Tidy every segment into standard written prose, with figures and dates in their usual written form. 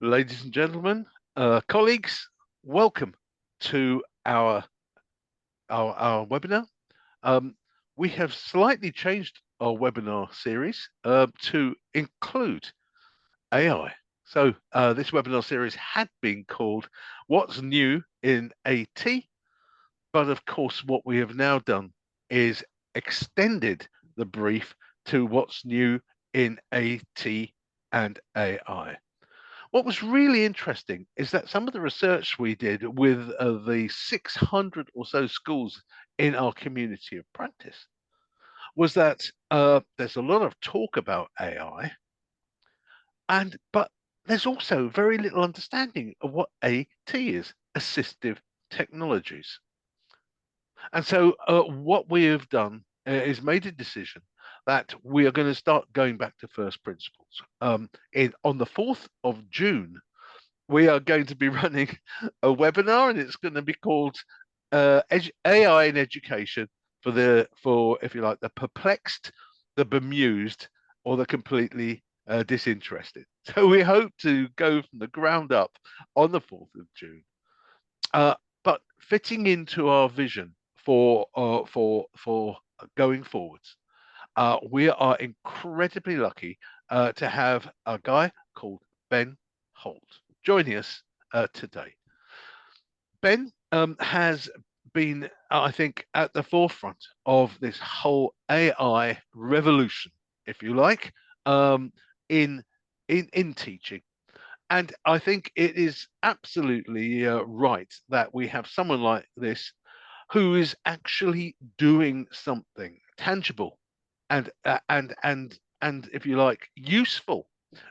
Ladies and gentlemen, colleagues, welcome to our webinar. Um, we have slightly changed our webinar series to include AI. So this webinar series had been called "What's New in AT?" But of course, what we have now done is extended the brief to what's new in AT and AI. What was really interesting is that some of the research we did with the 600 or so schools in our community of practice was that there's a lot of talk about AI, but there's also very little understanding of what AT is, assistive technologies. And so what we have done is made a decision that we are going to start going back to first principles. On the 4th of June, we are going to be running a webinar, and it's going to be called AI in Education for if you like the perplexed, the bemused, or the completely disinterested. So we hope to go from the ground up on the 4th of June, but fitting into our vision for going forwards. We are incredibly lucky to have a guy called Ben Holt joining us today. Ben has been, I think, at the forefront of this whole AI revolution, if you like, in teaching. And I think it is absolutely right that we have someone like this who is actually doing something tangible and if you like useful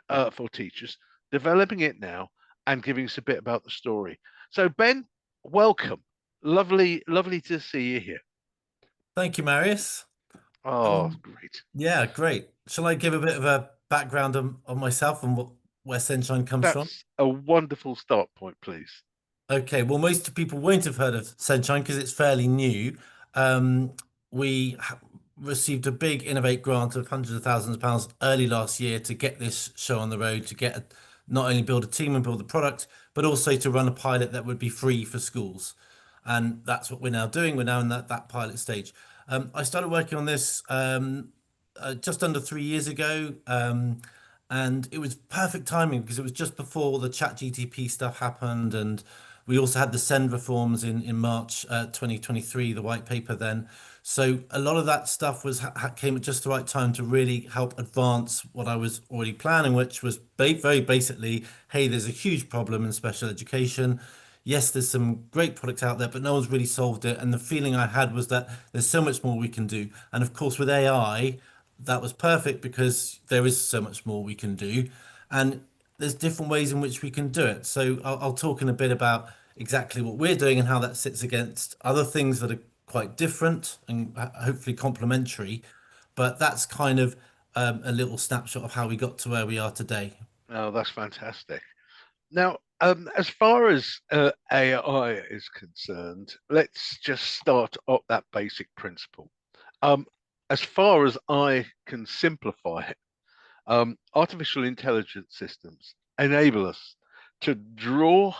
for teachers, developing it now and giving us a bit about the story. So Ben, welcome. Lovely to see you here. Thank you, Marius. Oh, great. Yeah, great. Shall I give a bit of a background on myself and where SENshine comes from? That's a wonderful start point, please. Okay, well, most people won't have heard of SENshine because it's fairly new. Um, we received a big Innovate grant of hundreds of thousands of pounds early last year to get this show on the road, to not only build a team and build the product, but also to run a pilot that would be free for schools. And that's what we're now doing. We're now in that pilot stage. I started working on this just under 3 years ago. And it was perfect timing because it was just before the chat GTP stuff happened, and we also had the send reforms in March 2023, the white paper then. So a lot of that stuff came at just the right time to really help advance what I was already planning, which was very basically, hey, there's a huge problem in special education. Yes, there's some great products out there, but no one's really solved it. And the feeling I had was that there's so much more we can do. And of course, with AI, that was perfect because there is so much more we can do. And there's different ways in which we can do it. So I'll talk in a bit about exactly what we're doing and how that sits against other things that are quite different and hopefully complementary. But that's kind of a little snapshot of how we got to where we are today. Oh, that's fantastic. Now, as far as AI is concerned, let's just start at that basic principle. Um, as far as I can simplify it, artificial intelligence systems enable us to draw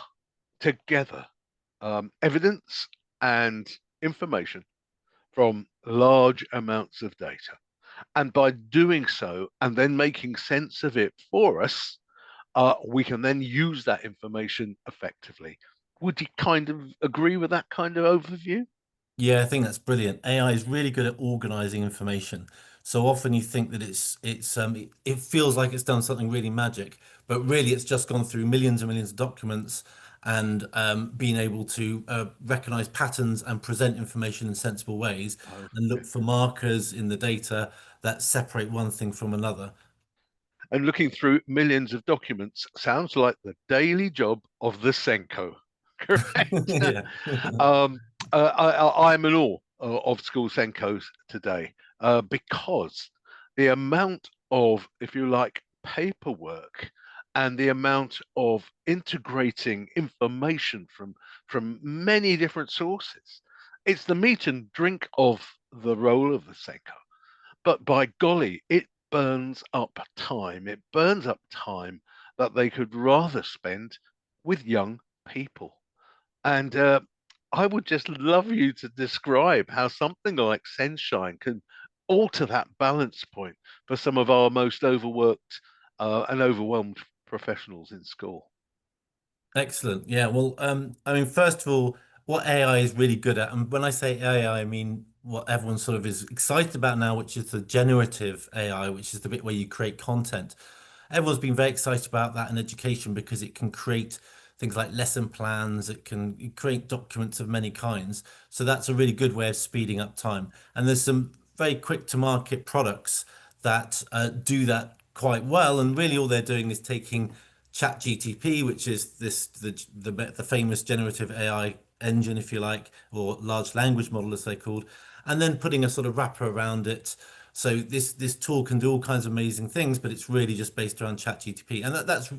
together evidence and information from large amounts of data. And by doing so and then making sense of it for us, we can then use that information effectively. Would you kind of agree with that kind of overview? Yeah, I think that's brilliant. AI is really good at organizing information. So often you think that it feels like it's done something really magic, but really it's just gone through millions and millions of documents and being able to recognize patterns and present information in sensible ways Oh, and yeah. look for markers in the data that separate one thing from another. And looking through millions of documents sounds like the daily job of the Senko, correct? Yeah. um, I'm in awe of school Senkos today because the amount of, if you like, paperwork and the amount of integrating information from many different sources. It's the meat and drink of the role of the Senko. But by golly, it burns up time. It burns up time that they could rather spend with young people. And I would just love you to describe how something like SENshine can alter that balance point for some of our most overworked and overwhelmed professionals in school. Excellent. Yeah. Well, I mean, first of all, what AI is really good at, and when I say AI, I mean what everyone sort of is excited about now, which is the generative AI, which is the bit where you create content. Everyone's been very excited about that in education because it can create things like lesson plans, it can create documents of many kinds. So that's a really good way of speeding up time. And there's some very quick to market products that do that quite well. And really all they're doing is taking ChatGTP, which is the famous generative AI engine, if you like, or large language model as they're called, and then putting a sort of wrapper around it. So this tool can do all kinds of amazing things, but it's really just based around ChatGTP, and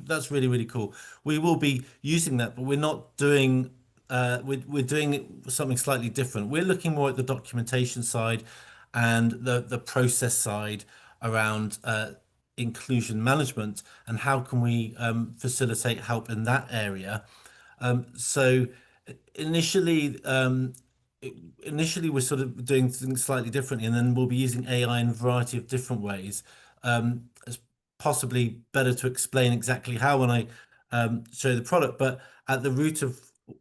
that's really really cool. We will be using that, but we're not doing we're doing something slightly different. We're looking more at the documentation side and the process side around inclusion management and how can we facilitate help in that area. So initially, initially we're sort of doing things slightly differently, and then we'll be using AI in a variety of different ways. It's possibly better to explain exactly how when I show the product, but at the root of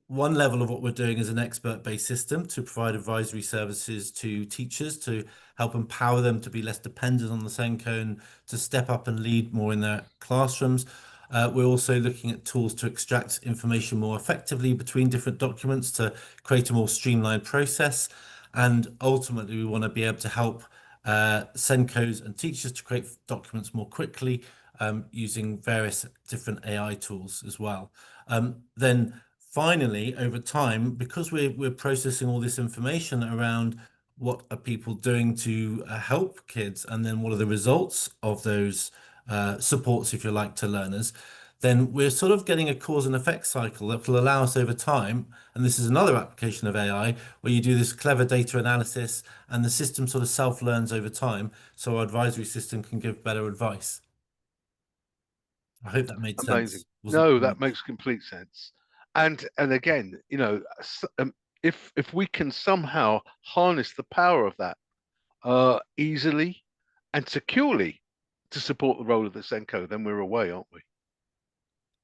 one level of what we're doing is an expert-based system to provide advisory services to teachers to help empower them to be less dependent on the Senko and to step up and lead more in their classrooms. We're also looking at tools to extract information more effectively between different documents to create a more streamlined process. And ultimately, we want to be able to help Senkos and teachers to create documents more quickly using various different AI tools as well. Then finally, over time, because we're processing all this information around what are people doing to help kids, and then what are the results of those supports, if you like, to learners, then we're sort of getting a cause and effect cycle that will allow us over time. And this is another application of AI where you do this clever data analysis and the system sort of self-learns over time. So our advisory system can give better advice. I hope that made Amazing. sense. Wasn't No, too that much. makes complete sense. And again, if we can somehow harness the power of that easily and securely to support the role of the Senko, then we're away, aren't we?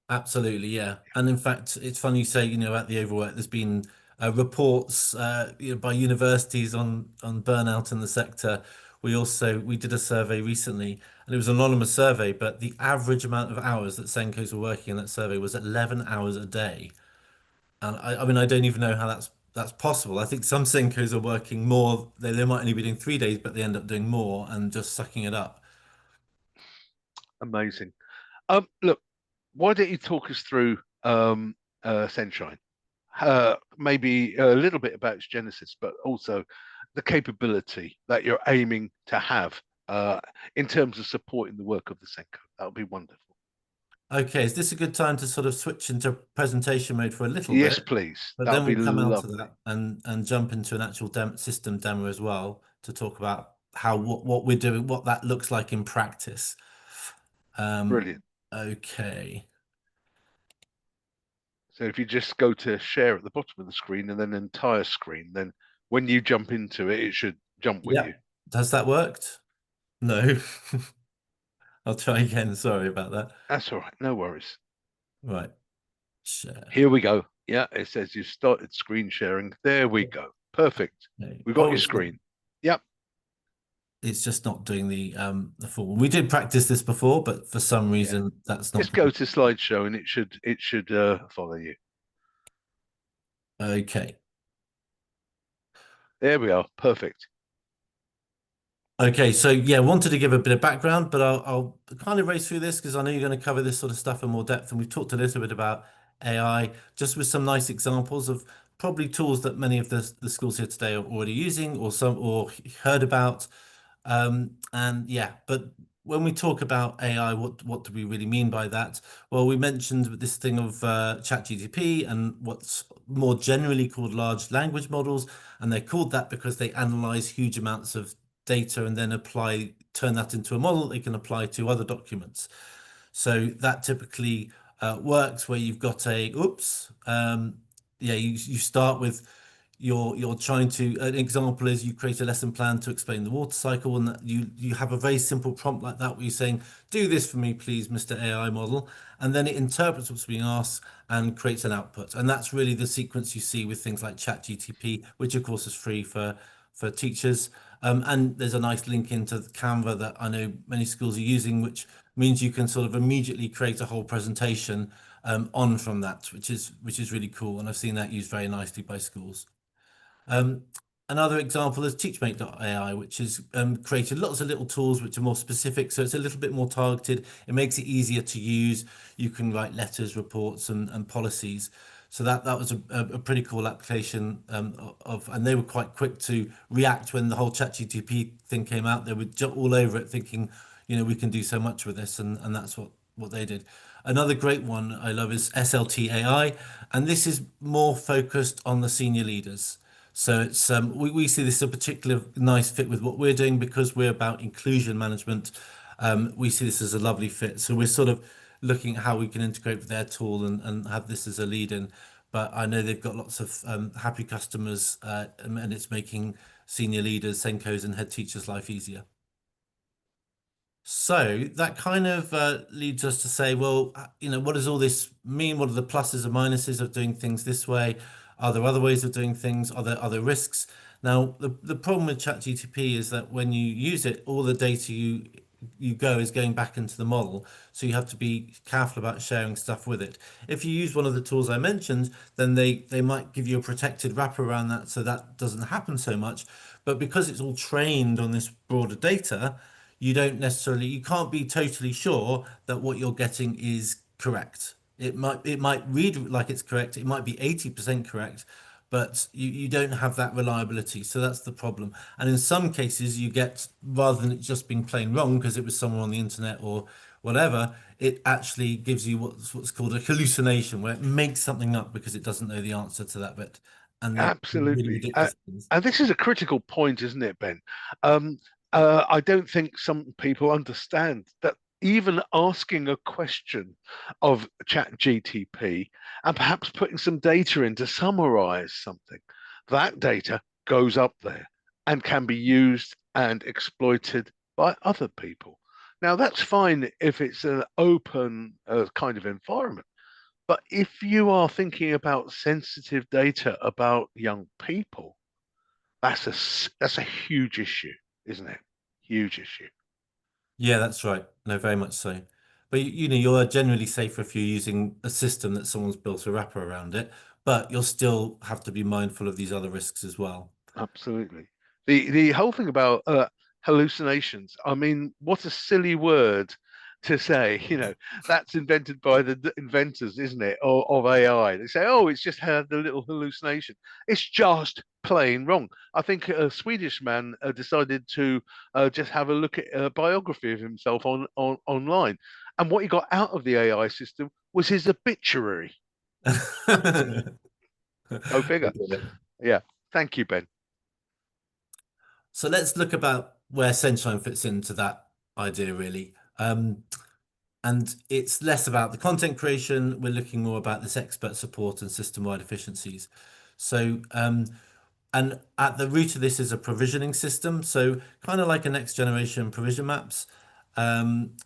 Absolutely, yeah. And in fact, it's funny you say, about the overwork. There's been reports, by universities on burnout in the sector. We did a survey recently, and it was an anonymous survey, but the average amount of hours that Senkos were working in that survey was 11 hours a day. And I mean, I don't even know how that's possible. I think some Senkos are working more. They might only be doing 3 days, but they end up doing more and just sucking it up. Amazing. Look, why don't you talk us through SENshine? Maybe a little bit about its genesis, but also the capability that you're aiming to have in terms of supporting the work of the Senko. That would be wonderful. Okay, is this a good time to sort of switch into presentation mode for a little Yes, bit? please. But That would then be we'll come out of lovely. that and jump into an actual system demo as well to talk about how what we're doing, what that looks like in practice. Um, Brilliant. okay. So if you just go to share at the bottom of the screen and then entire screen, then when you jump into it, it should jump with you. Yep. Has that worked? No. I'll try again. Sorry about that. That's all right. No worries. Right. Share. Here we go. Yeah, it says you've started screen sharing. There we go. Perfect. Okay. We've got Oh, your screen. Yep. it's just not doing the full. We did practice this before, but for some Yeah. reason that's not. Just go to slideshow and it should follow you. Okay. There we are. Perfect. Okay, so yeah, wanted to give a bit of background, but I'll kind of race through this because I know you're going to cover this sort of stuff in more depth, and we've talked a little bit about AI, just with some nice examples of probably tools that many of the schools here today are already using, or heard about. And yeah, but when we talk about AI, what do we really mean by that? Well, we mentioned this thing of ChatGPT and what's more generally called large language models, and they're called that because they analyze huge amounts of data and then turn that into a model they can apply to other documents. So that typically works where you've got a oops, yeah, you start with you're trying to an example is you create a lesson plan to explain the water cycle, and that you have a very simple prompt like that where you're saying, do this for me, please, Mr. AI model, and then it interprets what's being asked and creates an output. And that's really the sequence you see with things like ChatGTP, which of course is free for teachers. And there's a nice link into Canva that I know many schools are using, which means you can sort of immediately create a whole presentation on from that, which is really cool. And I've seen that used very nicely by schools. Um, Another example is teachmate.ai, which has created lots of little tools which are more specific. So it's a little bit more targeted. It makes it easier to use. You can write letters, reports, and policies. So that was a pretty cool application and they were quite quick to react when the whole ChatGPT thing came out. They were all over it, thinking, we can do so much with this, and that's what they did. Another great one I love is SLT and this is more focused on the senior leaders. So we see this as a particular nice fit with what we're doing because we're about inclusion management. We see this as a lovely fit. So we're sort of looking at how we can integrate with their tool and have this as a lead in. But I know they've got lots of happy customers and it's making senior leaders, Senkos and head teachers' life easier. So that kind of leads us to say, well, what does all this mean? What are the pluses and minuses of doing things this way? Are there other ways of doing things? Are there other risks? Now, the problem with ChatGTP is that when you use it, all the data you go is going back into the model. So you have to be careful about sharing stuff with it. If you use one of the tools I mentioned, then they might give you a protected wrapper around that so that doesn't happen so much. But because it's all trained on this broader data, you can't be totally sure that what you're getting is correct. It might read like it's correct, it might be 80% correct, but you don't have that reliability. So that's the problem. And in some cases you get, rather than it just being plain wrong because it was someone on the internet or whatever, it actually gives you what's called a hallucination, where it makes something up because it doesn't know the answer to that bit. And they're really Absolutely. ridiculous things. And this is a critical point, isn't it, Ben? Um, I don't think some people understand that even asking a question of ChatGTP and perhaps putting some data in to summarize something, that data goes up there and can be used and exploited by other people. Now, that's fine if it's an open kind of environment. But if you are thinking about sensitive data about young people, that's a huge issue, isn't it? Huge issue. Yeah, that's right. No, very much so. But you're generally safer if you're using a system that someone's built a wrapper around it, but you'll still have to be mindful of these other risks as well. Absolutely. The whole thing about hallucinations. I mean, what a silly word to say. That's invented by the inventors, isn't it, of AI? They say, "Oh, it's just had a little hallucination." It's just plain wrong. I think a Swedish man decided to just have a look at a biography of himself on online, and what he got out of the AI system was his obituary. Go figure. Yeah. Thank you, Ben. So let's look about where SENshine fits into that idea, really. And it's less about the content creation. We're looking more about this expert support and system-wide efficiencies. So, and at the root of this is a provisioning system. So kind of like a next generation provision maps. And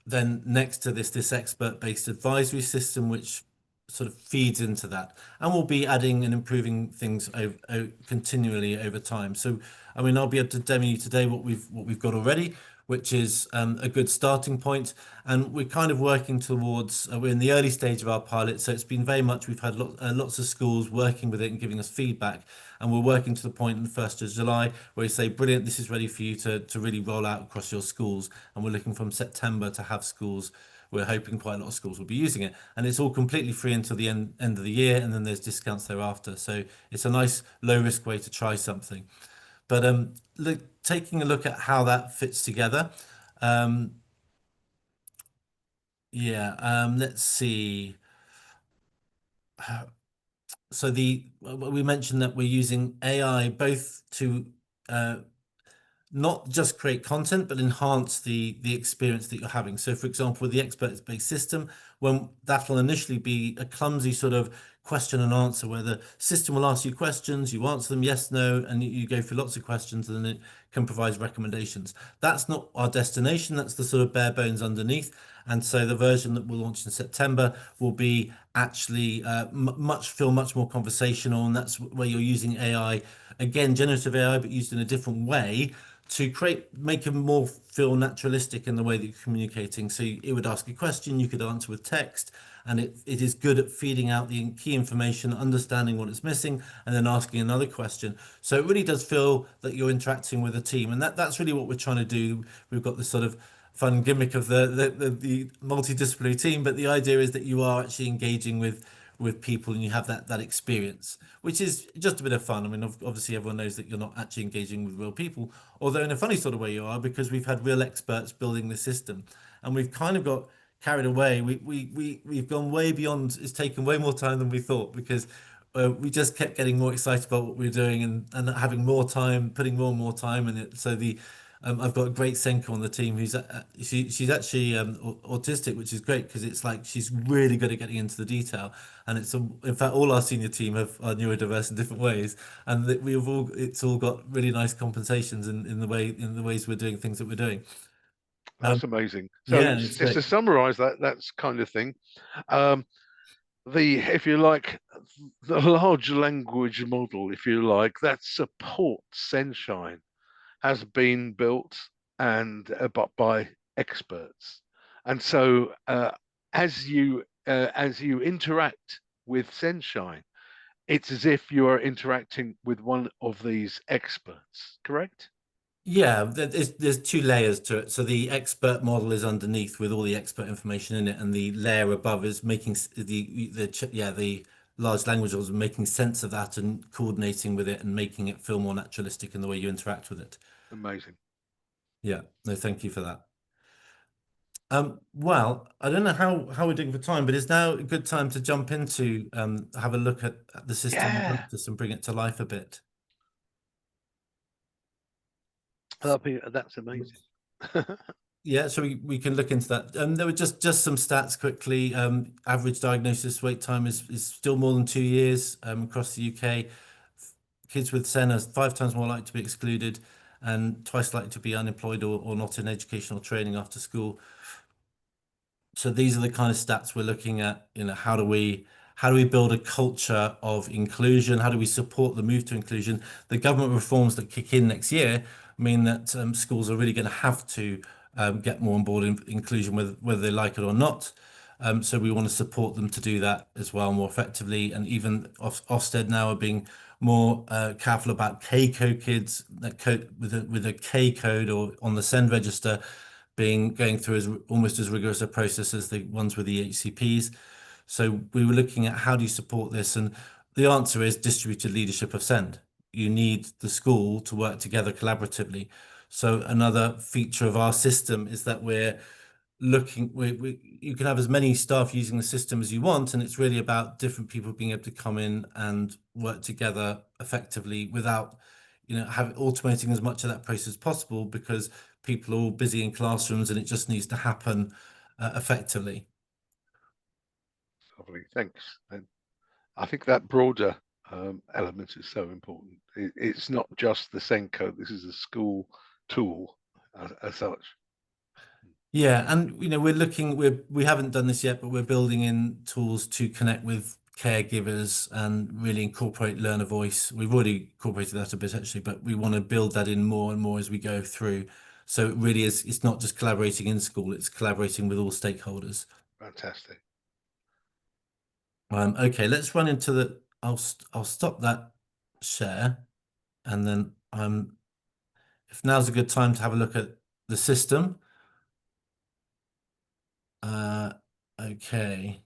then next to this expert-based advisory system, which sort of feeds into that, and we'll be adding and improving things continually over time. So, I mean, I'll be able to demo you today what we've got already, which is a good starting point, and we're kind of working towards. We're in the early stage of our pilot, so it's been very much we've had lots of schools working with it and giving us feedback, and we're working to the point in the 1st of July where we say, brilliant, this is ready for you to really roll out across your schools, and we're looking from September to have schools. We're hoping quite a lot of schools will be using it, and it's all completely free until the end of the year, and then there's discounts thereafter. So it's a nice low risk way to try something. But taking a look at how that fits together, um, yeah, let's see. So we mentioned that we're using AI both to uh, not just create content, but enhance the experience that you're having. So, for example, with the expert-based system, when that will initially be a clumsy sort of question and answer, where the system will ask you questions, you answer them yes, no, and you go through lots of questions, and then it can provide recommendations. That's not our destination. That's the sort of bare bones underneath. And so the version that we'll launch in September will be actually feel much more conversational, and that's where you're using AI, again, generative AI, but used in a different way to make it more feel naturalistic in the way that you're communicating. So it would ask a question, you could answer with text, and it is good at feeding out the key information, understanding what it's missing, and then asking another question. So it really does feel that you're interacting with a team, and that's really what we're trying to do. We've got this sort of fun gimmick of the multidisciplinary team, but the idea is that you are actually engaging with people and you have that experience, which is just a bit of fun. I mean, obviously everyone knows that you're not actually engaging with real people, although in a funny sort of way you are, because we've had real experts building the system, and we've kind of got carried away. We've gone way beyond. It's taken way more time than we thought because we just kept getting more excited about what we were doing and having more time, putting more and more time in it. So the I've got a great Senko on the team who's she's actually autistic, which is great because it's like she's really good at getting into the detail. And in fact, all our senior team are neurodiverse in different ways, and that it's all got really nice compensations in the ways we're doing things that we're doing. That's amazing. So Yeah, it's just to great. summarize that's kind of thing. Um, the if you like the large language model, if you like, that supports SENshine has been built and but by experts. And so as you interact with SENshine, it's as if you are interacting with one of these experts, correct? Yeah, there's two layers to it. So the expert model is underneath with all the expert information in it, and the layer above is making the large language models making sense of that and coordinating with it and making it feel more naturalistic in the way you interact with it. Amazing. Yeah, no, thank you for that. Well, I don't know how we're doing for time, but it's now a good time to jump into have a look at the system in Yeah, practice and bring it to life a bit. that's amazing. Yeah, so we can look into that. There were just some stats quickly. Average diagnosis wait time is still more than 2 years across the UK. Kids with SEN are 5 times more likely to be excluded and twice likely to be unemployed or not in educational training after school. So these are the kind of stats we're looking at. How do we build a culture of inclusion? How do we support the move to inclusion? The government reforms that kick in next year mean that schools are really going to have to get more on board in inclusion, whether they like it or not. So we want to support them to do that as well more effectively. And even Ofsted now are being more careful about K code kids that code with a K code or on the send register being going through as almost as rigorous a process as the ones with the HCPs. So we were looking at how do you support this, and the answer is distributed leadership of send. You need the school to work together collaboratively. So another feature of our system is that we're looking you can have as many staff using the system as you want, and it's really about different people being able to come in and work together effectively without have automating as much of that process as possible because people are all busy in classrooms and it just needs to happen effectively. Lovely, thanks. And I think that broader element is so important. It's not just the Senko. This is a school tool as such. Yeah, and we haven't done this yet, but we're building in tools to connect with caregivers and really incorporate learner voice. We've already incorporated that a bit actually, but we want to build that in more and more as we go through. So it really is, it's not just collaborating in school, it's collaborating with all stakeholders. Fantastic. Okay, let's run into I'll stop that share, and then if now's a good time to have a look at the system. Uh, okay.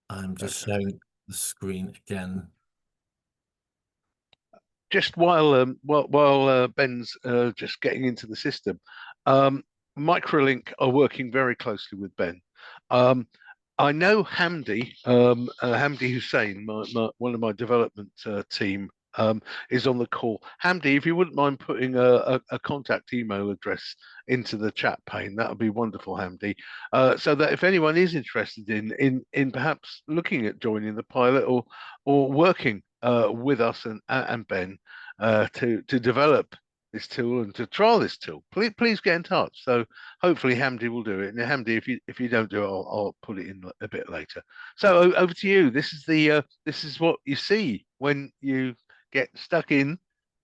I'm just Fantastic. sharing the screen again. Just while Ben's just getting into the system, Microlink are working very closely with Ben. Um, I know Hamdi, Hamdi Hussein, one of my development team, is on the call. Hamdi, if you wouldn't mind putting a contact email address into the chat pane, that would be wonderful, Hamdi. So that if anyone is interested in perhaps looking at joining the pilot or working with us and Ben to develop this tool and to trial this tool, please get in touch. So hopefully Hamdi will do it. And Hamdi, if you don't do it, I'll put it in a bit later. So over to you. This is what you see when you get stuck in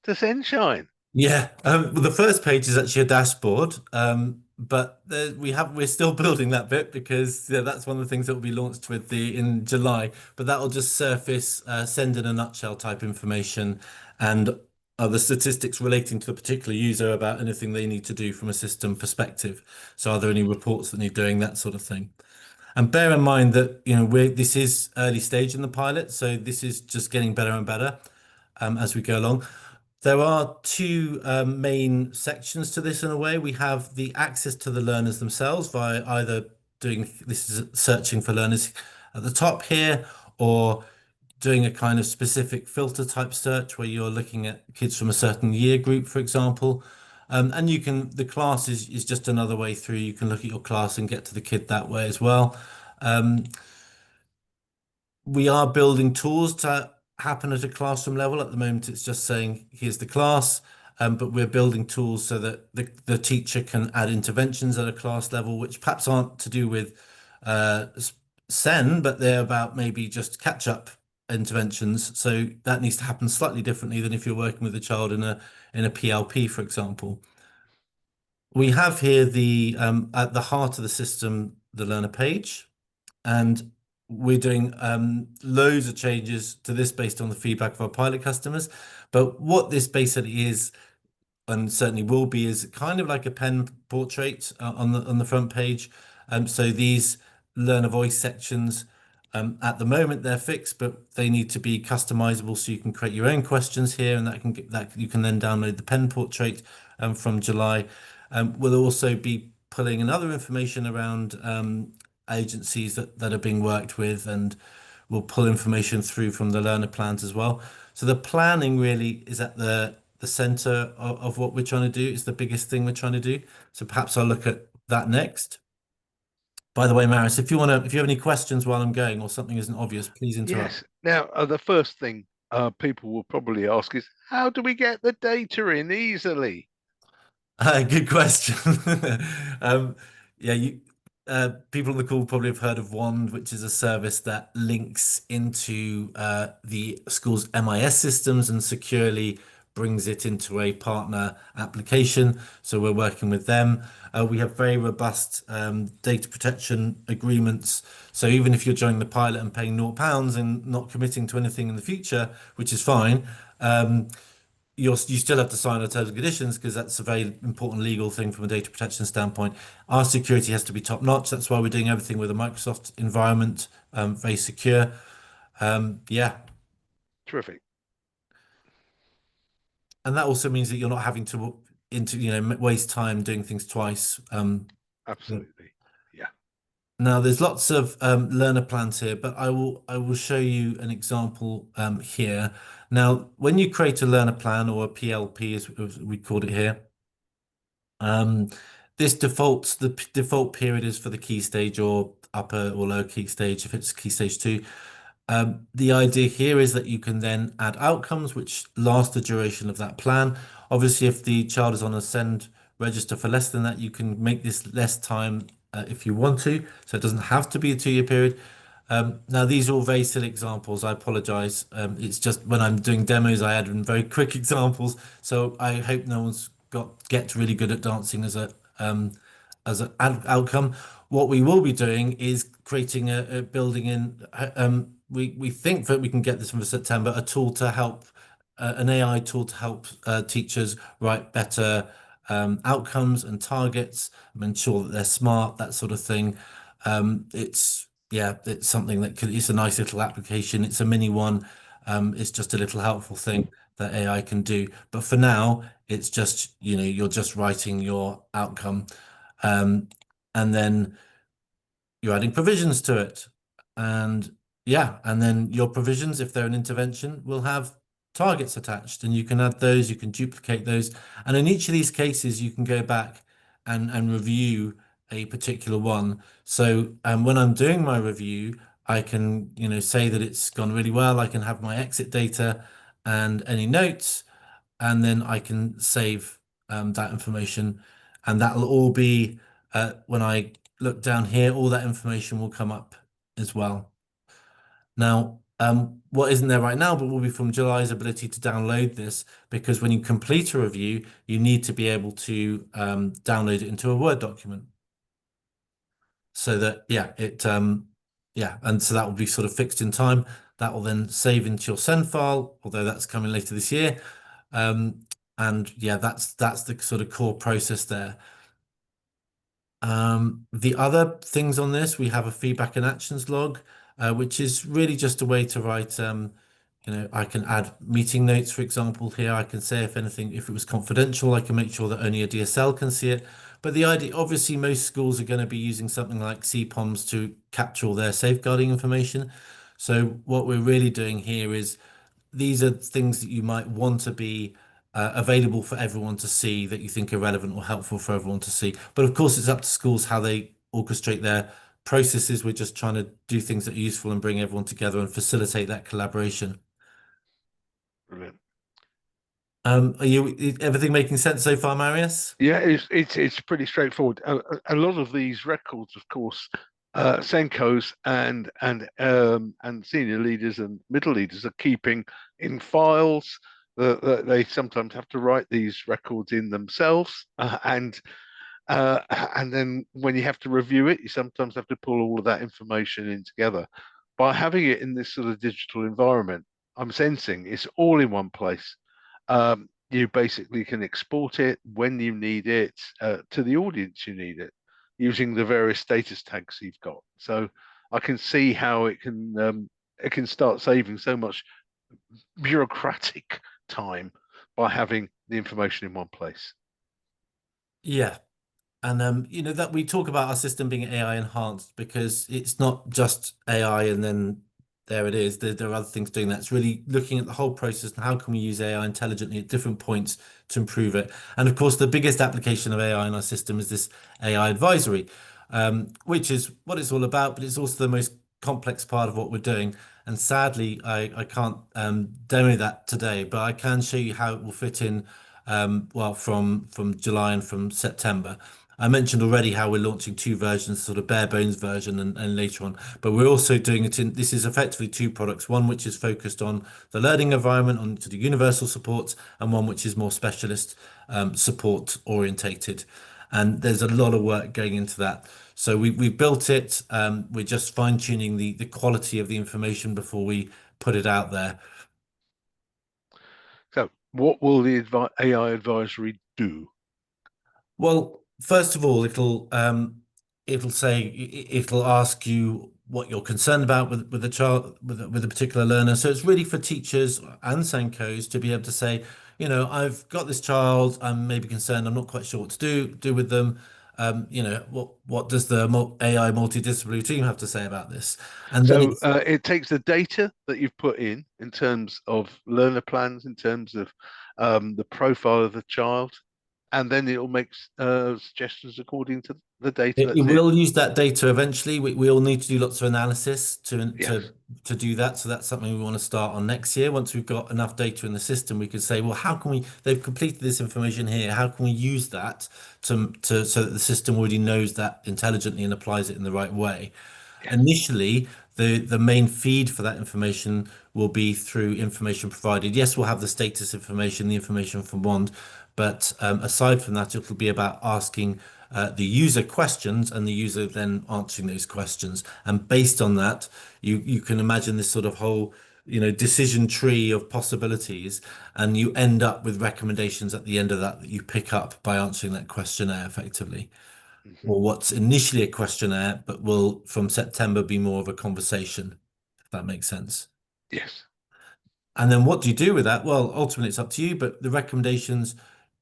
to SENshine. Yeah, well, the first page is actually a dashboard, but we're still building that bit because yeah, that's one of the things that will be launched with the in July. But that will just surface send in a nutshell type information and other statistics relating to the particular user about anything they need to do from a system perspective. So are there any reports that need doing, that sort of thing. And bear in mind that this is early stage in the pilot, so this is just getting better and better as we go along. There are two main sections to this in a way. We have the access to the learners themselves via either doing this is searching for learners at the top here, or doing a kind of specific filter type search where you're looking at kids from a certain year group, for example. And the class is just another way through. You can look at your class and get to the kid that way as well. Um, we are building tools to happen at a classroom level. At the moment, it's just saying, here's the class, but we're building tools so that the teacher can add interventions at a class level, which perhaps aren't to do with SEN, but they're about maybe just catch up interventions. So that needs to happen slightly differently than if you're working with a child in a PLP, for example. We have here the at the heart of the system, the learner page, and we're doing loads of changes to this based on the feedback of our pilot customers. But what this basically is, and certainly will be, is kind of like a pen portrait on the front page. So these learner voice sections, at the moment they're fixed, but they need to be customizable. So you can create your own questions here, and that you can then download the pen portrait from July. We'll also be pulling another information around agencies that are being worked with, and we'll pull information through from the learner plans as well. So the planning really is at the center of what we're trying to do. It's the biggest thing we're trying to do. So perhaps I'll look at that next. By the way, Maris, if you have any questions while I'm going or something isn't obvious, please interrupt. Yes. Now, the first thing people will probably ask is, how do we get the data in easily? Good question. Um, yeah, people on the call probably have heard of Wand, which is a service that links into the school's MIS systems and securely brings it into a partner application. So we're working with them. We have very robust data protection agreements. So even if you're joining the pilot and paying £0 and not committing to anything in the future, which is fine, you still have to sign our terms and conditions because that's a very important legal thing from a data protection standpoint. Our security has to be top notch. That's why we're doing everything with a Microsoft environment, very secure. Yeah, Terrific. and that also means that you're not having to waste time doing things twice. Absolutely. Yeah. Now there's lots of learner plans here, but I will show you an example here. Now, when you create a learner plan or a PLP, as we called it here. Um, the default period is for the key stage or upper or lower key stage if it's key stage 2. The idea here is that you can then add outcomes which last the duration of that plan. Obviously, if the child is on a send register for less than that, you can make this less time if you want to. So it doesn't have to be a 2-year period. Now, these are all very silly examples. I apologize. It's just when I'm doing demos, I add in very quick examples. So I hope no one's get really good at dancing as an outcome. What we will be doing is creating a building in. We think that we can get this from September. A tool to help an AI tool to help teachers write better outcomes and targets, and ensure that they're smart, that sort of thing. It's something it's a nice little application. It's a mini one. It's just a little helpful thing that AI can do. But for now, it's just, you're just writing your outcome. And then you're adding provisions to it. And yeah, and then your provisions, if they're an intervention, will have targets attached, and you can add those, you can duplicate those. And in each of these cases, you can go back and review a particular one. So when I'm doing my review, I can, say that it's gone really well. I can have my exit data and any notes, and then I can save that information, and that'll all be when I look down here, all that information will come up as well. Now, what isn't there right now, but will be from July's ability to download this, because when you complete a review, you need to be able to download it into a Word document. So that, yeah, and so that will be sort of fixed in time. That will then save into your send file, although that's coming later this year. Um, and yeah, that's the sort of core process there. The other things on this, we have a feedback and actions log, which is really just a way to write, I can add meeting notes, for example, here. I can say if anything, if it was confidential, I can make sure that only a DSL can see it. But the idea, obviously, most schools are going to be using something like CPOMs to capture all their safeguarding information. So what we're really doing here is these are things that you might want to be available for everyone to see, that you think are relevant or helpful for everyone to see. But of course, it's up to schools how they orchestrate their processes. We're just trying to do things that are useful and bring everyone together and facilitate that collaboration. Brilliant. Are you everything making sense so far, Marius? Yeah, it's pretty straightforward. A lot of these records, of course, Senkos and senior leaders and middle leaders are keeping in files. They sometimes have to write these records in themselves, and then when you have to review it, you sometimes have to pull all of that information in together. By having it in this sort of digital environment, I'm sensing it's all in one place. You basically can export it when you need it to the audience you need it using the various status tags you've got. So I can see how it can start saving so much bureaucratic time by having the information in one place. Yeah. And that we talk about our system being AI enhanced because it's not just AI and then there it is. There are other things doing that. It's really looking at the whole process and how can we use AI intelligently at different points to improve it. And of course, the biggest application of AI in our system is this AI advisory, which is what it's all about, but it's also the most complex part of what we're doing. And sadly, I can't demo that today, but I can show you how it will fit in, well, from July and from September. I mentioned already how we're launching two versions, sort of bare bones version and later on, but we're also doing it in, this is effectively two products, one which is focused on the learning environment, on to the universal supports, and one which is more specialist support orientated. And there's a lot of work going into that. So we built it. We're just fine tuning the quality of the information before we put it out there. So what will the AI advisory do? Well, first of all, it'll say it'll ask you what you're concerned about with a child with a particular learner. So it's really for teachers and Senkos to be able to say, I've got this child, I'm maybe concerned, I'm not quite sure what to do with them. What does the AI multidisciplinary team have to say about this? And then So it's it takes the data that you've put in terms of learner plans, in terms of the profile of the child, and then it'll make suggestions according to the data It that's in. will use that data eventually. We all need to do lots of analysis to Yes. to do that. So that's something we want to start on next year. Once we've got enough data in the system, we can say, well, how can we? They've completed this information here. How can we use that to so that the system already knows that intelligently and applies it in the right way? Yes. Initially, the main feed for that information will be through information provided. Yes, we'll have the status information, the information from Wand, but aside from that, it'll be about asking the user questions and the user then answering those questions. And based on that, you can imagine this sort of whole, decision tree of possibilities, and you end up with recommendations at the end of that that you pick up by answering that questionnaire effectively, Mhm. or what's initially a questionnaire, but will from September be more of a conversation, if that makes sense. Yes. And then what do you do with that? Well, ultimately it's up to you, but the recommendations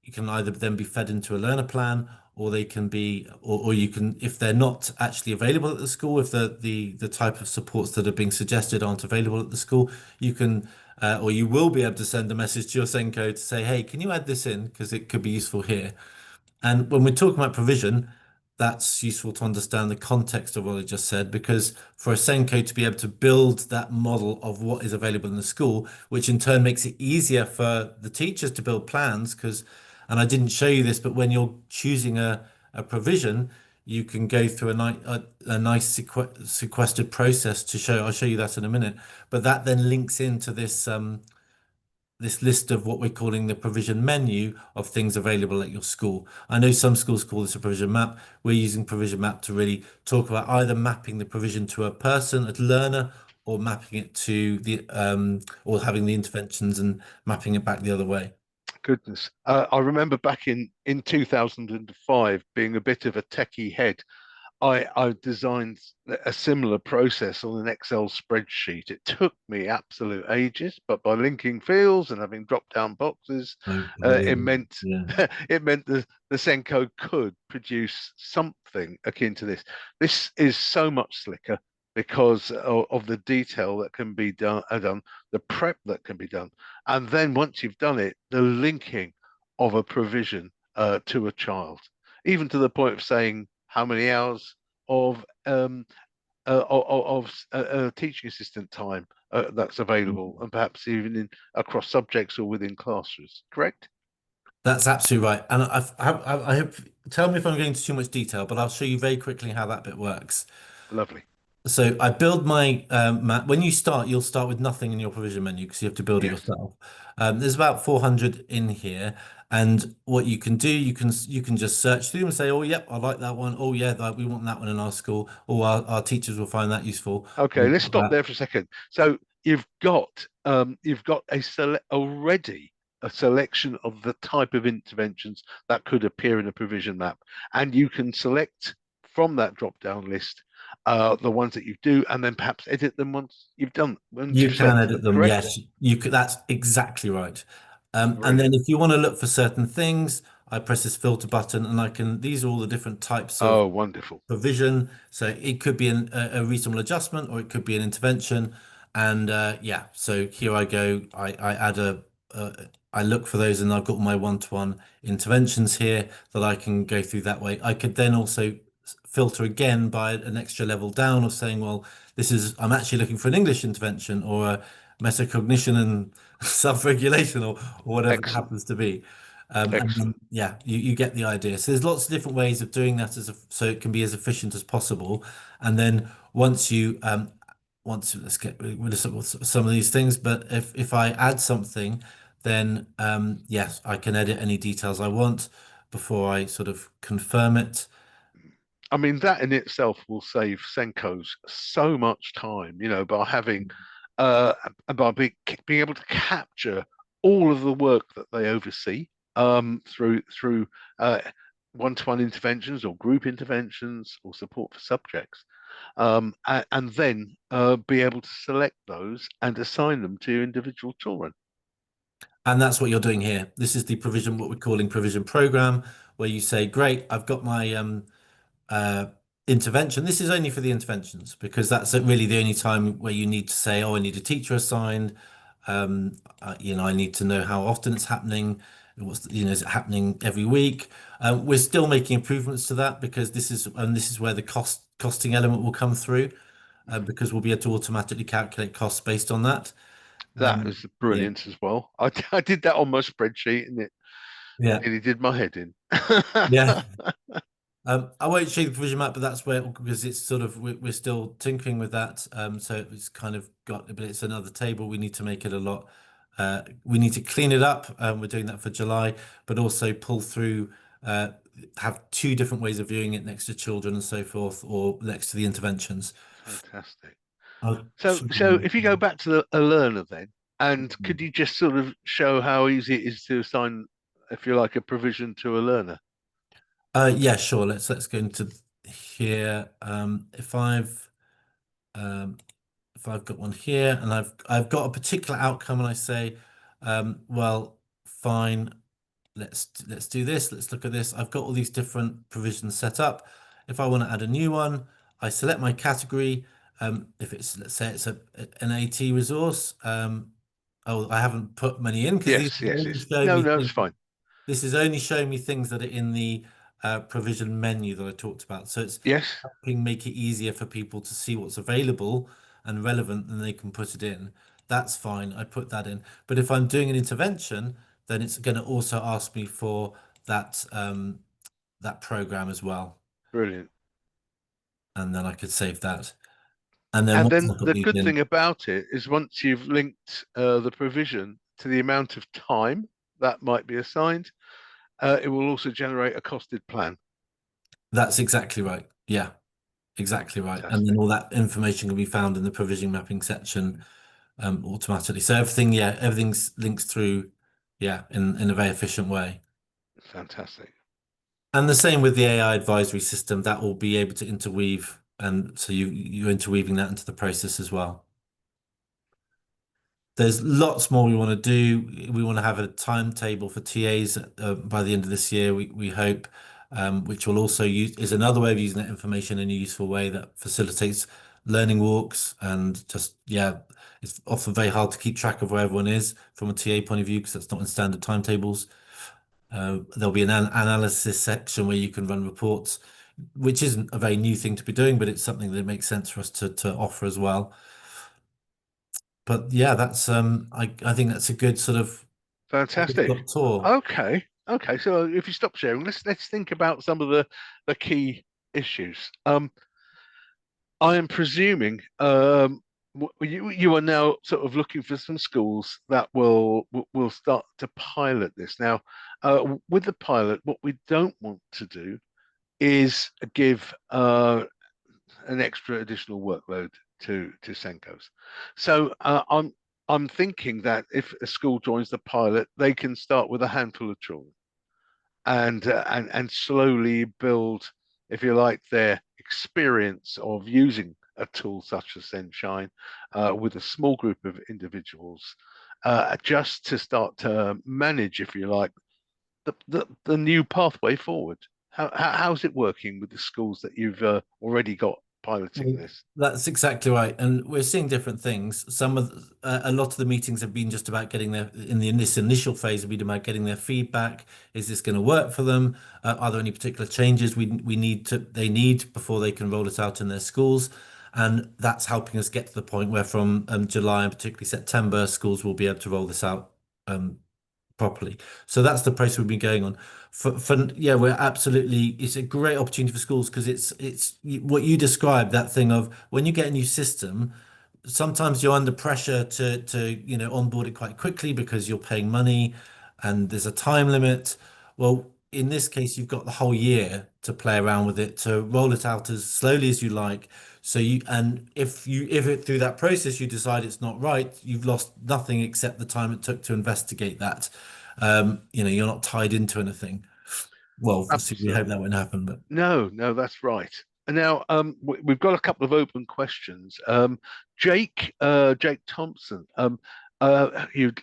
you can either then be fed into a learner plan, or they can be, or you can, if they're not actually available at the school, if the type of supports that are being suggested aren't available at the school, you can, or you will be able to send a message to your Senko to say, hey, can you add this in? Because it could be useful here. And when we're talking about provision, that's useful to understand the context of what I just said, because for a Senko to be able to build that model of what is available in the school, which in turn makes it easier for the teachers to build plans, because, and I didn't show you this, but when you're choosing a provision, you can go through a nice sequestered process to show. I'll show you that in a minute. But that then links into this list of what we're calling the provision menu of things available at your school. I know some schools call this a provision map. We're using provision map to really talk about either mapping the provision to a person, a learner, or mapping it to or having the interventions and mapping it back the other way. Goodness. I remember back in 2005 being a bit of a techie head. I designed a similar process on an Excel spreadsheet. It took me absolute ages, but by linking fields and having drop-down boxes, Oh, it brilliant. meant Yeah. it meant the Senko could produce something akin to this. This is so much slicker because of the detail that can be done, the prep that can be done, and then once you've done it, the linking of a provision to a child, even to the point of saying how many hours of teaching assistant time that's available, and perhaps even in across subjects or within classrooms. Correct? That's absolutely right. And I hope, tell me if I'm going into too much detail, but I'll show you very quickly how that bit works. Lovely. So I build my map. When you start, you'll start with nothing in your provision menu because you have to build it Yes. yourself. There's about 400 in here, and what you can do, you can just search through them and say, "Oh, yep, I like that one. Oh, yeah, we want that one in our school. Or our teachers will find that useful." Okay, We've let's got stop that. there for a second. So you've got a already a selection of the type of interventions that could appear in a provision map, and you can select from that drop-down list the ones that you do, and then perhaps edit them once You you've can selected edit them. them, Correct? yes. You could. That's exactly right. And then Brilliant. if you want to look for certain things, I press this filter button, and I can. These are all the different types of Oh, wonderful. provision. So it could be a reasonable adjustment or it could be an intervention. And yeah, so here I go. I add I look for those and I've got my one-to-one interventions here that I can go through that way. I could then also filter again by an extra level down of saying, well, I'm actually looking for an English intervention or a metacognition and self-regulation or whatever it Excellent. happens to be. And then, Excellent. yeah, you get the idea. So there's lots of different ways of doing that so it can be as efficient as possible. And then once let's get rid of some of these things, but if I add something, then yes, I can edit any details I want before I sort of confirm it. I mean, that in itself will save Senkos so much time, by having, uh, by being able to capture all of the work that they oversee through uh, one-to-one interventions or group interventions or support for subjects, and then be able to select those and assign them to individual children. And that's what you're doing here. This is the provision, what we're calling provision program, where you say, great, I've got my uh, intervention. This is only for the interventions because that's really the only time where you need to say, oh, I need a teacher assigned. I need to know how often it's happening. Is it happening every week? We're still making improvements to that because this is where the costing element will come through Mhm. because we'll be able to automatically calculate costs based on that. That Um, is yeah, brilliant as well. I did that on my spreadsheet and it yeah, nearly did my head in. yeah. I won't show you the provision map, but that's where because it's sort of we're still tinkering with that. So it's kind of but it's another table. We need to make it a lot. We need to clean it up. We're doing that for July, but also pull through. Have two different ways of viewing it next to children and so forth, or next to the interventions. Fantastic. I'll So, show so you. if you go back to a learner then, and could you just sort of show how easy it is to assign, if you like, a provision to a learner? Yeah, sure. Let's go into here. Um, if I've got one here and I've got a particular outcome and I say, well, fine, let's do this. Let's look at this. I've got all these different provisions set up. If I want to add a new one, I select my category. If it's, let's say it's an AT resource. Oh, I haven't put many in because these Yes, are yes, only yes. showing No, me no, it's things. fine. This is only showing me things that are in the provision menu that I talked about. So it's Yes, helping make it easier for people to see what's available and relevant, and they can put it in. That's fine. I put that in. But if I'm doing an intervention, then it's going to also ask me for that program as well. brilliant. And then I could save that. And then And once then I've got the these good in, thing about it is once you've linked the provision to the amount of time that might be assigned, it will also generate a costed plan. that's exactly right. Yeah, exactly right. And then Fantastic. all that information can be found in the provision mapping section automatically. So everything, yeah, everything's links through, yeah, in a very efficient way. Fantastic. And the same with the AI advisory system, that will be able to interweave, and so you're interweaving that into the process as well. There's lots more we want to do. We want to have a timetable for TAs by the end of this year, we hope, which will also use is another way of using that information in a useful way that facilitates learning walks and just, yeah, it's often very hard to keep track of where everyone is from a TA point of view because that's not in standard timetables. There'll be an analysis section where you can run reports, which isn't a very new thing to be doing, but it's something that makes sense for us to offer as well. But yeah, that's I think that's a good sort of Fantastic. tour. Okay. Okay. So if you stop sharing, let's think about some of the key issues. I am presuming you are now sort of looking for some schools that will start to pilot this. Now, with the pilot, what we don't want to do is give an extra additional workload to Senkos. So I'm thinking that if a school joins the pilot, they can start with a handful of children and slowly build, if you like, their experience of using a tool such as SENshine with a small group of individuals, just to start to manage, if you like, the new pathway forward. How's it working with the schools that you've already got piloting Well, this? that's exactly right, and we're seeing different things. A lot of the meetings have been just about getting their in this initial phase have been about getting their feedback. Is this going to work for them? Are there any particular changes we need to they need before they can roll it out in their schools? And that's helping us get to the point where from July and particularly September, schools will be able to roll this out um, properly. So that's the process we've been going on. For yeah, we're absolutely. It's a great opportunity for schools because it's what you described, that thing of when you get a new system, sometimes you're under pressure to onboard it quite quickly because you're paying money and there's a time limit. Well, in this case, you've got the whole year to play around with it, to roll it out as slowly as you like. So if it through that process you decide it's not right, you've lost nothing except the time it took to investigate that. You're not tied into anything. Well, obviously we hope Absolutely. that won't happen, but No, no, that's right. And now we've got a couple of open questions. Jake Thompson, you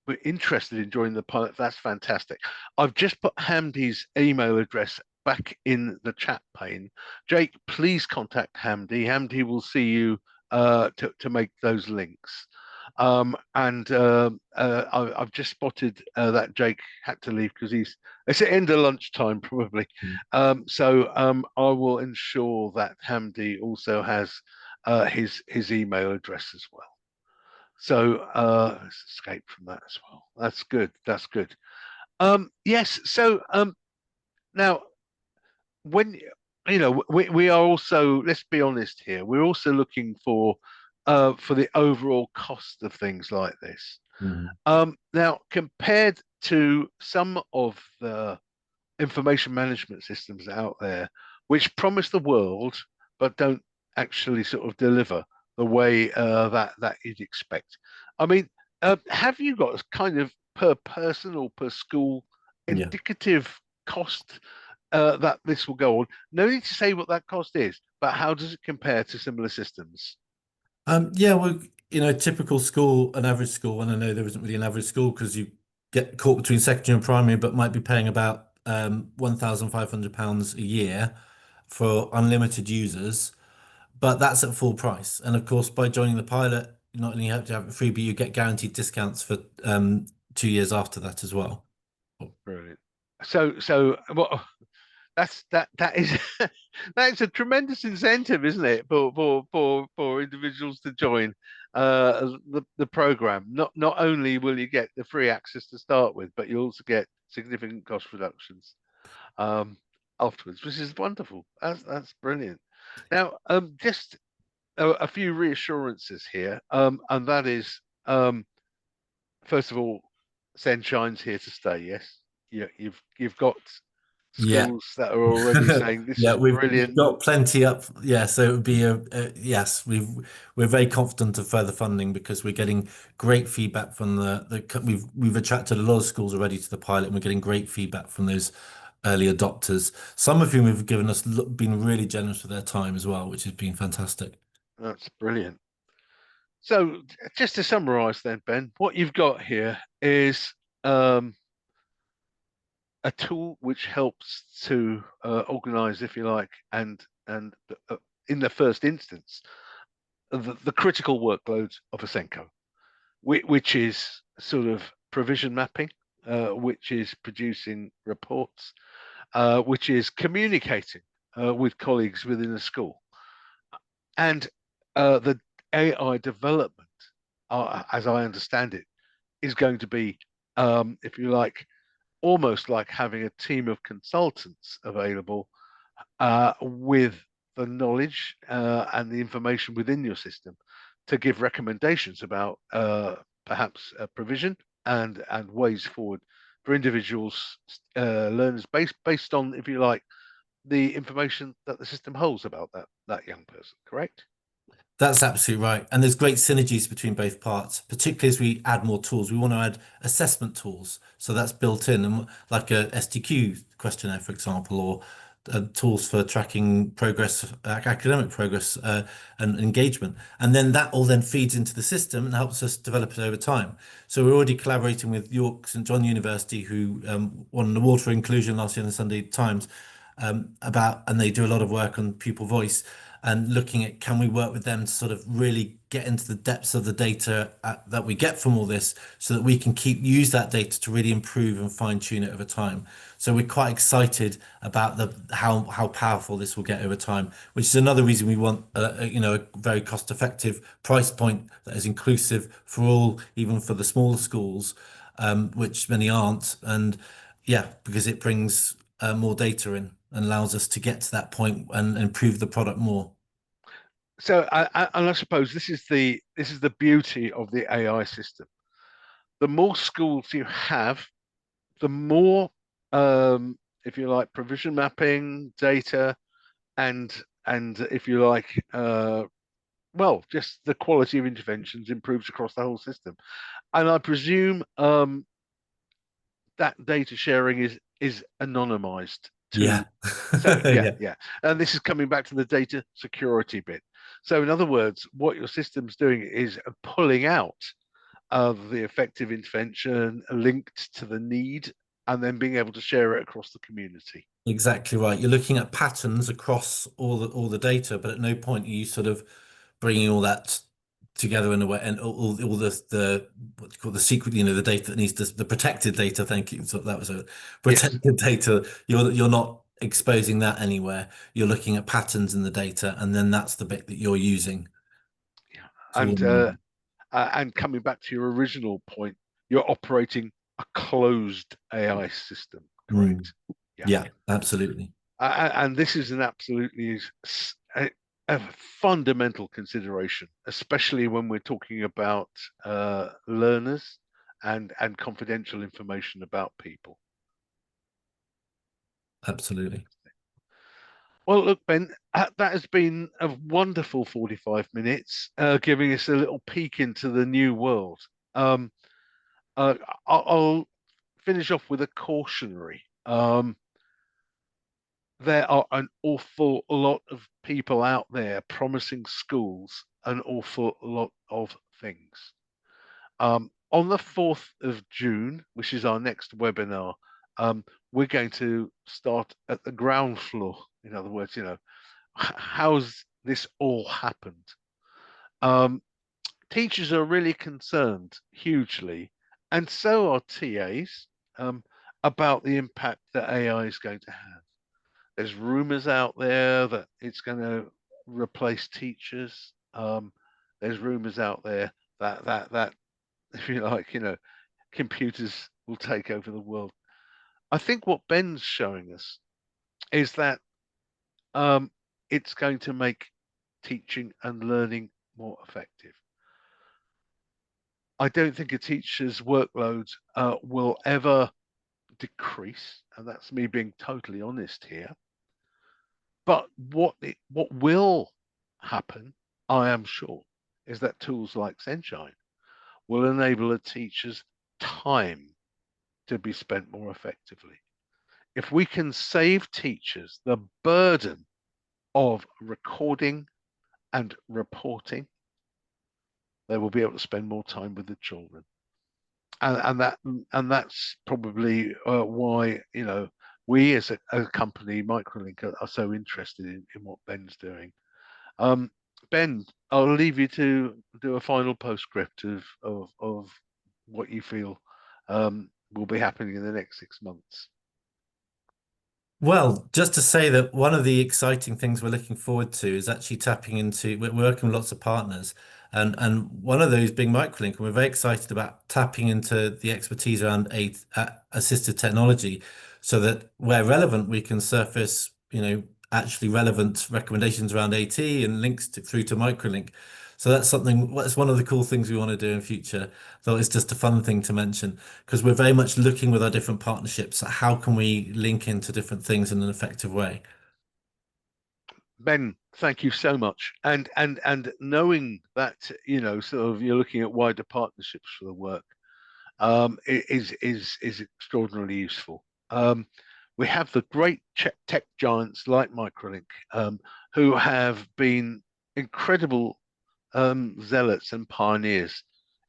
were interested in joining the pilot. That's fantastic. I've just put Hamdi's email address back in the chat pane. Jake, please contact Hamdi. Hamdi will see you to make those links. I've just spotted that Jake had to leave because it's at end of lunchtime probably. I will ensure that Hamdi also has his email address as well. So let's escape from that as well. That's good. That's good. Yes. Now when we are also, let's be honest here, we're also looking for the overall cost of things like this. Mhm. Now, compared to some of the information management systems out there, which promise the world but don't actually sort of deliver the way that you'd expect. I mean, have you got a kind of per person or per school Yeah. indicative cost that this will go on? No need to say what that cost is, but how does it compare to similar systems? Yeah, well, typical school, an average school, and I know there isn't really an average school because get caught between secondary and primary, but might be paying about £1,500 a year for unlimited users. But that's at full price. And of course, by joining the pilot, you not only have to have it free, but you get guaranteed discounts for 2 years after that as well. Brilliant. So what? That is that is a tremendous incentive, isn't it, for individuals to join the program. Not only will you get the free access to start with, but you also get significant cost reductions um, afterwards, which is wonderful. That's brilliant. Now, just a few reassurances here, and that is, first of all, SENshine's here to stay. Yes, you've got Yeah. schools that are already saying this Yeah, is we've brilliant. got plenty up. Yeah, so it would be a yes. We're very confident of further funding because we're getting great feedback from we've attracted a lot of schools already to the pilot, and we're getting great feedback from those early adopters. Some of whom have given us been really generous with their time as well, which has been fantastic. That's brilliant. So just to summarize then, Ben, what you've got here is um, a tool which helps to organize, if you like, and in the first instance, the critical workload of a Senko, which is sort of provision mapping, which is producing reports, which is communicating with colleagues within a school. And the AI development, as I understand it, is going to be, if you like, almost like having a team of consultants available with the knowledge and the information within your system to give recommendations about perhaps provision and ways forward for individuals, learners, based on, if you like, the information that the system holds about that young person. Correct? That's absolutely right. And there's great synergies between both parts, particularly as we add more tools. We want to add assessment tools. So that's built in, and like a STQ questionnaire, for example, or tools for tracking progress, academic progress, and engagement. And then that all then feeds into the system and helps us develop it over time. So we're already collaborating with York St John University, who won an award for inclusion last year in the Sunday Times, and they do a lot of work on pupil voice and looking at can we work with them to sort of really get into the depths of the data that we get from all this so that we can use that data to really improve and fine tune it over time. So we're quite excited about the how powerful this will get over time, which is another reason we want a very cost effective price point that is inclusive for all, even for the smaller schools, which many aren't. And yeah, because it brings more data in and allows us to get to that point and improve the product more. So, and I suppose this is the beauty of the AI system. The more schools you have, the more, if you like, provision mapping data, and and if you like, well, just the quality of interventions improves across the whole system. And I presume that data sharing is anonymized Yeah. too. So yeah, Yeah, yeah. And this is coming back to the data security bit. So in other words, what your system's doing is pulling out of the effective intervention linked to the need and then being able to share it across the community. exactly right. You're looking at patterns across all the data, but at no point are you sort of bringing all that together in a way, and all the what you call the secret, the data that needs the protected data. Thank you. So that was a Yes. protected data. You're not exposing that anywhere. You're looking at patterns in the data, and then that's the bit that you're using Yeah. to And coming back to your original point, you're operating a closed AI system, Mm. correct? Yeah. Yeah, absolutely. And this is an absolutely a, a fundamental consideration, especially when we're talking about learners and confidential information about people. Absolutely. Well, look, Ben, that has been a wonderful 45 minutes, giving us a little peek into the new world. Um, I'll finish off with a cautionary. There are an awful lot of people out there promising schools an awful lot of things. On the 4th of June, which is our next webinar, we're going to start at the ground floor. In other words, how's this all happened? Teachers are really concerned hugely, and so are TAs, about the impact that AI is going to have. There's rumors out there that it's going to replace teachers. There's rumors out there that if you like, computers will take over the world. I think what Ben's showing us is that it's going to make teaching and learning more effective. I don't think a teacher's workload will ever decrease, and that's me being totally honest here. But what will happen, I am sure, is that tools like SENshine will enable a teacher's time to be spent more effectively. If we can save teachers the burden of recording and reporting, they will be able to spend more time with the children. And that's probably why we as a company, Microlink, are so interested in what Ben's doing. Ben, I'll leave you to do a final postscript of what you feel will be happening in the next 6 months. Well, just to say that one of the exciting things we're looking forward to is actually tapping into, we're working with lots of partners, and one of those being Microlink, and we're very excited about tapping into the expertise around assistive technology, so that where relevant, we can surface, actually relevant recommendations around AT and links through to Microlink. So that's one of the cool things we want to do in future. Though it's just a fun thing to mention because we're very much looking with our different partnerships at how can we link into different things in an effective way. Ben, thank you so much. And knowing that, sort of you're looking at wider partnerships for the work, is extraordinarily useful. We have the great tech giants like Microlink, who have been incredible zealots and pioneers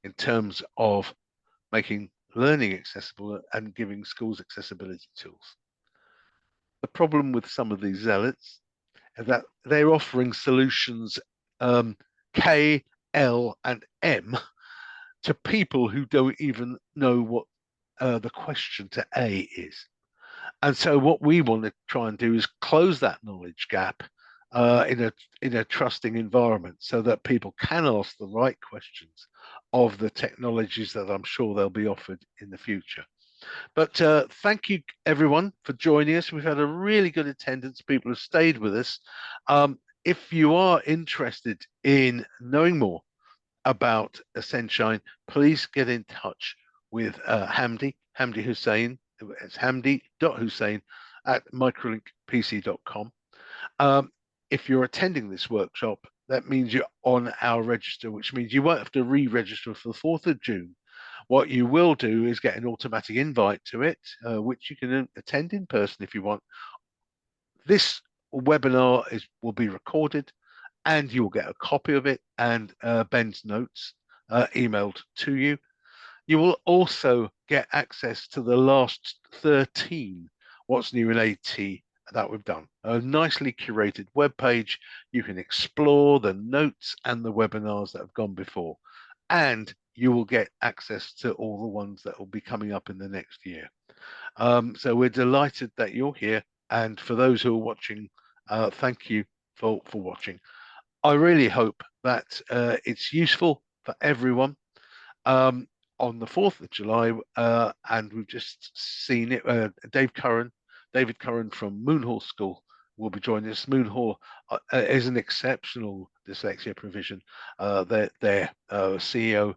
in terms of making learning accessible and giving schools accessibility tools. The problem with some of these zealots is that they're offering solutions K, L, and M to people who don't even know what the question to A is. And so what we want to try and do is close that knowledge gap in a trusting environment so that people can ask the right questions of the technologies that I'm sure they'll be offered in the future. But thank you, everyone, for joining us. We've had a really good attendance. People have stayed with us. If you are interested in knowing more about SENshine, please get in touch with Hamdi Hussein. It's hamdi.hussein at microlinkpc.com. If you're attending this workshop, that means you're on our register, which means you won't have to re-register for the 4th of June. What you will do is get an automatic invite to it, which you can attend in person if you want. This webinar will be recorded, and you'll get a copy of it and Ben's notes emailed to you. You will also get access to the last 13 What's New in AT that we've done. A nicely curated web page. You can explore the notes and the webinars that have gone before, and you will get access to all the ones that will be coming up in the next year. So we're delighted that you're here, and for those who are watching, thank you for watching. I really hope that it's useful for everyone. On the 4th of July, and we've just seen it, David Curran from Moonhall School will be joining us. Moonhall is an exceptional dyslexia provision. Their CEO,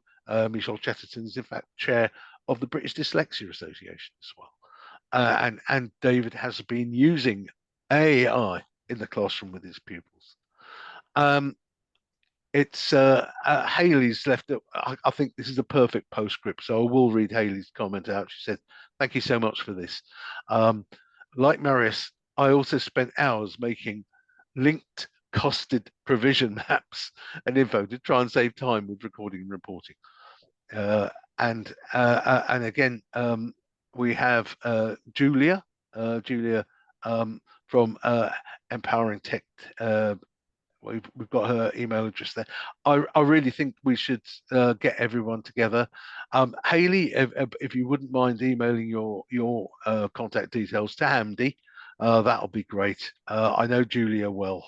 Michelle Chatterton, is in fact chair of the British Dyslexia Association as well. And David has been using AI in the classroom with his pupils. It's Haley's left. I think this is a perfect postscript, so I will read Haley's comment out. She said, "Thank you so much for this. Like Marius, I also spent hours making linked costed provision maps and info to try and save time with recording and reporting." And again, we have Julia from Empowering Tech. We've got her email address there. I really think we should get everyone together. Haley, if you wouldn't mind emailing your contact details to Hamdi, that'll be great. I know Julia well.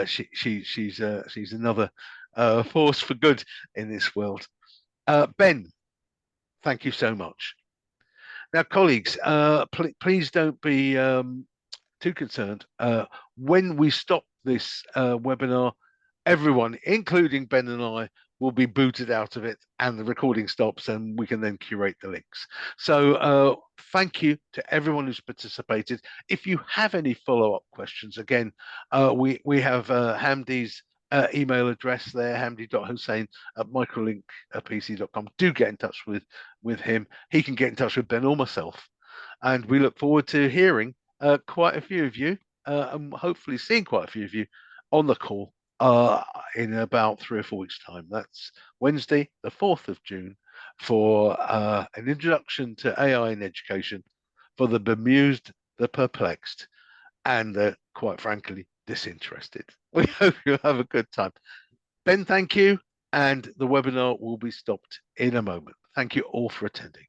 She's another force for good in this world. Ben, thank you so much. Now, colleagues, please don't be too concerned. When we stop this webinar, everyone, including Ben and I, will be booted out of it and the recording stops and we can then curate the links. So thank you to everyone who's participated. If you have any follow-up questions, again, we have Hamdi's email address there, hamdi.hussein@microlinkpc.com. Do get in touch with him. He can get in touch with Ben or myself. And we look forward to hearing quite a few of you and hopefully seeing quite a few of you on the call in about 3 or 4 weeks' time. That's Wednesday, the 4th of June, for an introduction to AI in education for the bemused, the perplexed, and the, quite frankly, disinterested. We hope you have a good time. Ben, thank you. And the webinar will be stopped in a moment. Thank you all for attending.